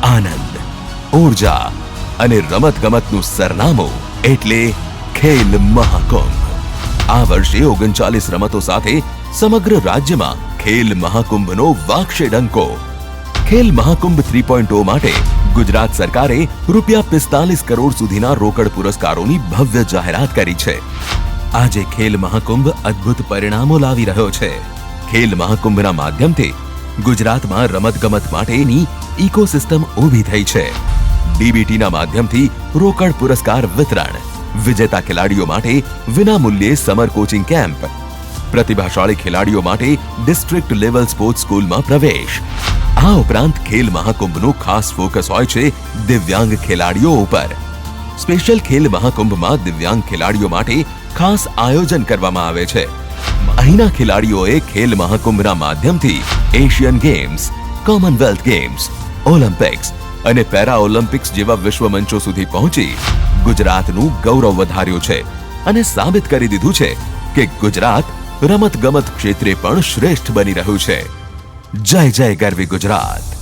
આનંદ, ઊર્જા અને રમતગમતનું સરનામું એટલે ખેલ મહાકુંભ. આ વર્ષે 39 રમતો સાથે સમગ્ર રાજ્યમાં ખેલ મહાકુંભનો વાગશે ડંકો. ખેલ મહાકુંભ 3.0 માટે ગુજરાત સરકારે ₹45 કરોડ સુધીના રોકડ પુરસ્કારોની ભવ્ય જાહેરાત કરી છે. આજે ખેલ મહાકુંભ અદ્ભુત પરિણામો લાવી રહ્યો છે. ખેલ મહાકુંભના માધ્યમથી ગુજરાતમાં રમતગમત માટેની ઇકોસિસ્ટમ ઊભી થઈ છે. ડીબીટીના માધ્યમથી રોકડ પુરસ્કાર વિતરણ, વિજેતા ખેલાડીઓ માટે વિનામૂલ્યે સમર કોચિંગ કેમ્પ, પ્રતિભાશાળી ખેલાડીઓ માટે ડિસ્ટ્રિક્ટ લેવલ સ્પોર્ટ્સ સ્કૂલમાં પ્રવેશ. આ ઉપરાંત ખેલ મહાકુંભનું ખાસ ફોકસ હોય છે દિવ્યાંગ ખેલાડીઓ ઉપર. સ્પેશિયલ ખેલ મહાકુંભમાં દિવ્યાંગ ખેલાડીઓ માટે ખાસ આયોજન કરવામાં આવે છે. અહીંના ખેલાડીઓએ ખેલ મહાકુંભના માધ્યમથી Asian games, Commonwealth games, Olympics અને પેરા ઓલિમ્પિક્સ જેવા વિશ્વ મંચો સુધી પહોંચી ગુજરાતનું ગૌરવ વધાર્યું છે અને સાબિત કરી દીધું છે કે ગુજરાત રમતગમત ક્ષેત્રે પણ શ્રેષ્ઠ બની રહ્યું છે. જય જય ગરવી ગુજરાત.